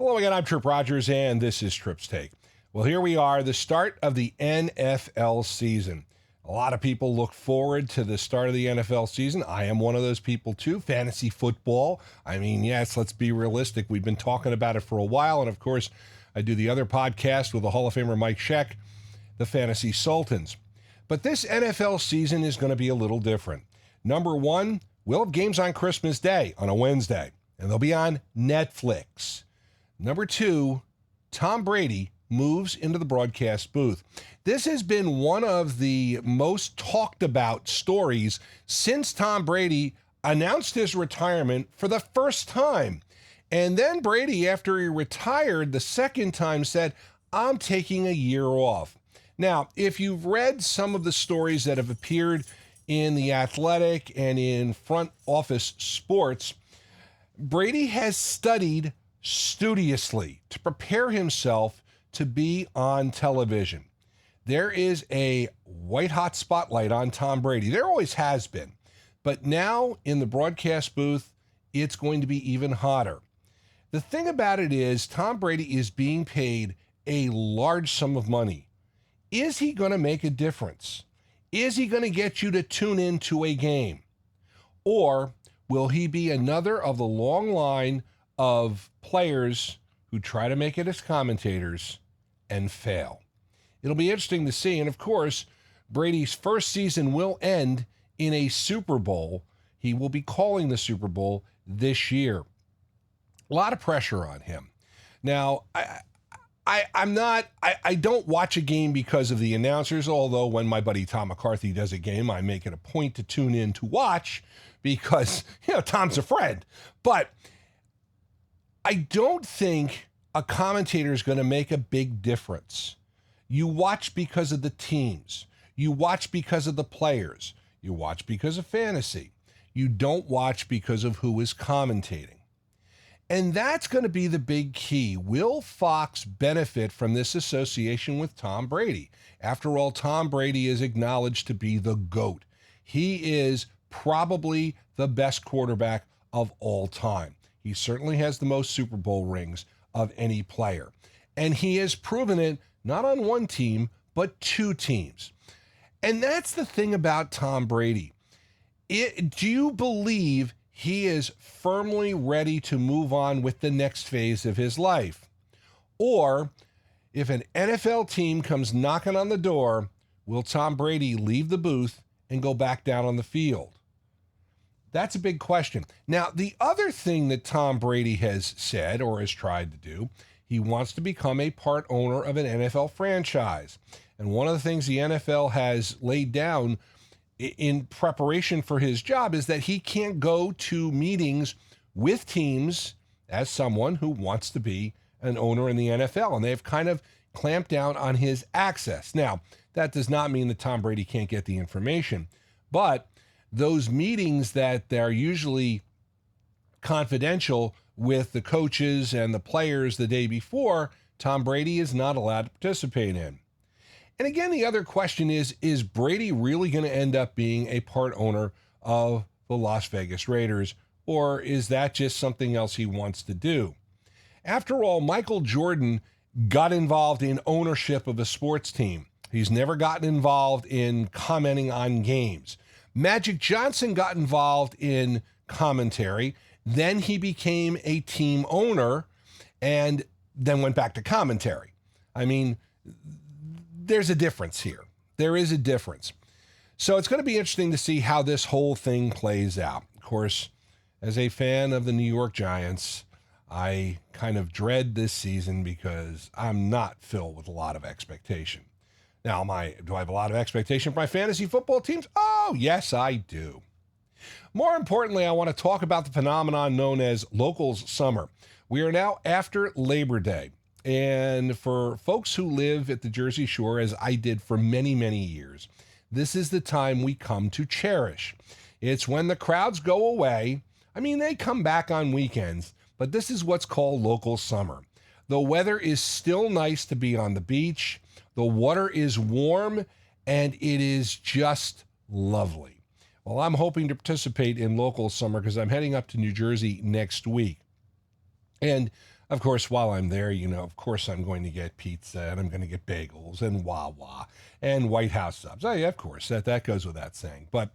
Hello again, I'm Tripp Rogers, and this is Tripp's Take. Well, here we are, the start of the NFL season. A lot of people look forward to the start of the NFL season. I am one of those people too. Fantasy football. I mean, yes, let's be realistic. We've been talking about it for a while, and of course, I do the other podcast with the Hall of Famer Mike Sheck, the Fantasy Sultans. But this NFL season is going to be a little different. Number one, we'll have games on Christmas Day on a Wednesday, and they'll be on Netflix. Number two, Tom Brady moves into the broadcast booth. This has been one of the most talked about stories since Tom Brady announced his retirement for the first time. And then Brady, after he retired the second time, said, I'm taking a year off. Now, if you've read some of the stories that have appeared in The Athletic and in Front Office Sports, Brady has studied studiously to prepare himself to be on television. There is a white-hot spotlight on Tom Brady. There always has been. But now in the broadcast booth, it's going to be even hotter. The thing about it is Tom Brady is being paid a large sum of money. Is he going to make a difference? Is he going to get you to tune into a game? Or will he be another of the long line of players who try to make it as commentators and fail? It'll be interesting to see. And of course, Brady's first season will end in a Super Bowl. He will be calling the Super Bowl this year. A lot of pressure on him. Now, I don't watch a game because of the announcers, although when my buddy Tom McCarthy does a game, I make it a point to tune in to watch because, Tom's a friend. But I don't think a commentator is going to make a big difference. You watch because of the teams. You watch because of the players. You watch because of fantasy. You don't watch because of who is commentating. And that's going to be the big key. Will Fox benefit from this association with Tom Brady? After all, Tom Brady is acknowledged to be the GOAT. He is probably the best quarterback of all time. He certainly has the most Super Bowl rings of any player. And he has proven it not on one team, but two teams. And that's the thing about Tom Brady. Do you believe he is firmly ready to move on with the next phase of his life? Or if an NFL team comes knocking on the door, will Tom Brady leave the booth and go back down on the field? That's a big question. Now, the other thing that Tom Brady has said or has tried to do, he wants to become a part owner of an NFL franchise. And one of the things the NFL has laid down in preparation for his job is that he can't go to meetings with teams as someone who wants to be an owner in the NFL. And they've kind of clamped down on his access. Now, that does not mean that Tom Brady can't get the information, but those meetings that they're usually confidential with the coaches and the players the day before, Tom Brady is not allowed to participate in. And again, the other question is Brady really going to end up being a part owner of the Las Vegas Raiders, or is that just something else he wants to do? After all, Michael Jordan got involved in ownership of a sports team. He's never gotten involved in commenting on games. Magic Johnson got involved in commentary. Then he became a team owner and then went back to commentary. I mean, there's a difference here. There is a difference. So it's going to be interesting to see how this whole thing plays out. Of course, as a fan of the New York Giants, I kind of dread this season because I'm not filled with a lot of expectation. Now, do I have a lot of expectation for my fantasy football teams? Oh, yes, I do. More importantly, I want to talk about the phenomenon known as locals summer. We are now after Labor Day. And for folks who live at the Jersey Shore, as I did for many, many years, this is the time we come to cherish. It's when the crowds go away. I mean, they come back on weekends, but this is what's called local summer. The weather is still nice to be on the beach. The water is warm, and it is just lovely. Well, I'm hoping to participate in local summer because I'm heading up to New Jersey next week. And Of course, while I'm there, of course I'm going to get pizza and I'm going to get bagels and Wawa and White House subs. Oh, yeah, of course, that goes without saying. But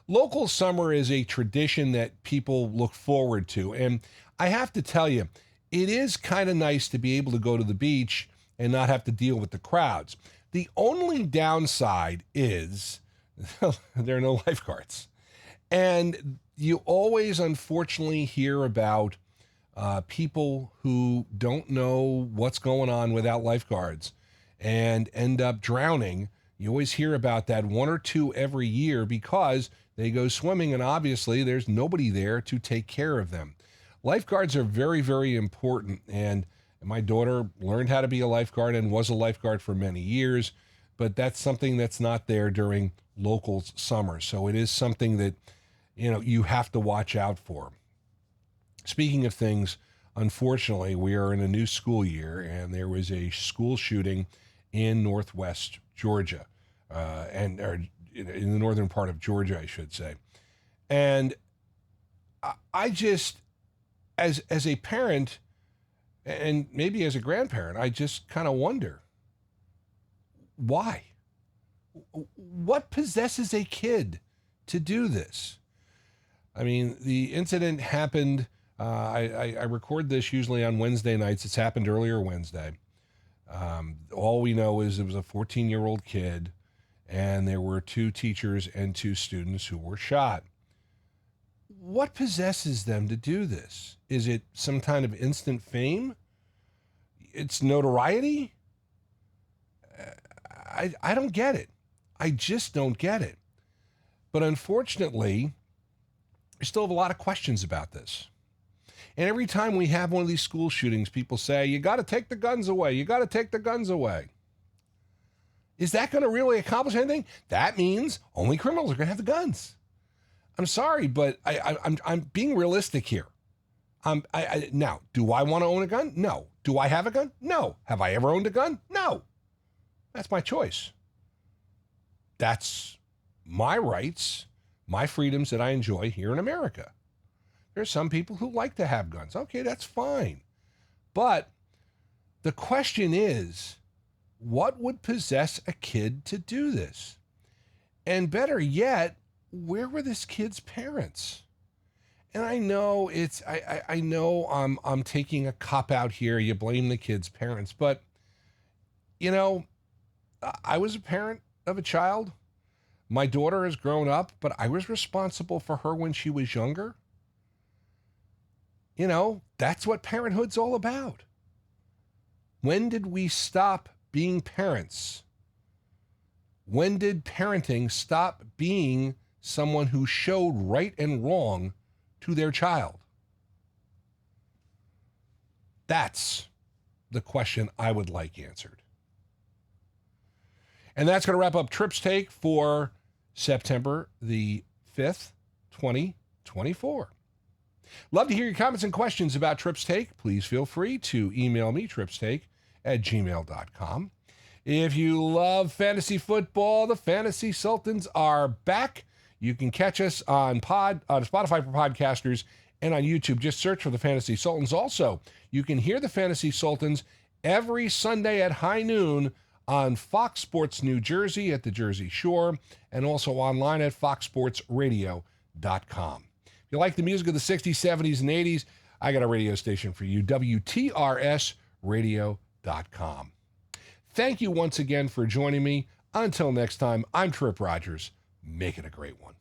local summer is a tradition that people look forward to. And I have to tell you, it is kind of nice to be able to go to the beach and not have to deal with the crowds. The only downside is there are no lifeguards. And you always, unfortunately, hear about people who don't know what's going on without lifeguards and end up drowning. You always hear about that, one or two every year, because they go swimming and obviously there's nobody there to take care of them. Lifeguards are very, very important. And my daughter learned how to be a lifeguard and was a lifeguard for many years, but that's something that's not there during local summer. So it is something that, you have to watch out for. Speaking of things, unfortunately, we are in a new school year, and there was a school shooting in Northwest Georgia, or in the northern part of Georgia, I should say. And I just, as a parent, and maybe as a grandparent, I just kind of wonder, why? What possesses a kid to do this? I mean, the incident happened, I record this usually on Wednesday nights. It's happened earlier Wednesday. All we know is it was a 14-year-old kid, and there were 2 teachers and 2 students who were shot. What possesses them to do this? Is it some kind of instant fame? It's notoriety? I don't get it. I just don't get it. But unfortunately, we still have a lot of questions about this. And every time we have one of these school shootings, people say, you got to take the guns away. You got to take the guns away. Is that going to really accomplish anything? That means only criminals are going to have the guns. I'm sorry, but I'm being realistic here. Now, do I want to own a gun? No. Do I have a gun? No. Have I ever owned a gun? No. That's my choice. That's my rights, my freedoms that I enjoy here in America. There's some people who like to have guns. Okay, that's fine. But the question is, what would possess a kid to do this? And better yet, where were this kid's parents? And I know I know I'm taking a cop out here. You blame the kid's parents, but I was a parent of a child. My daughter has grown up, but I was responsible for her when she was younger. That's what parenthood's all about. When did we stop being parents? When did parenting stop being someone who showed right and wrong to their child? That's the question I would like answered. And that's going to wrap up Tripp's Take for September the 5th, 2024. Love to hear your comments and questions about Tripp's Take. Please feel free to email me, trippstake@gmail.com. If you love fantasy football, the Fantasy Sultans are back. You can catch us on Spotify for podcasters and on YouTube. Just search for the Fantasy Sultans. Also, you can hear the Fantasy Sultans every Sunday at high noon on Fox Sports New Jersey at the Jersey Shore, and also online at foxsportsradio.com. If you like the music of the 60s, 70s, and 80s, I got a radio station for you, WTRSradio.com. Thank you once again for joining me. Until next time, I'm Tripp Rogers. Make it a great one.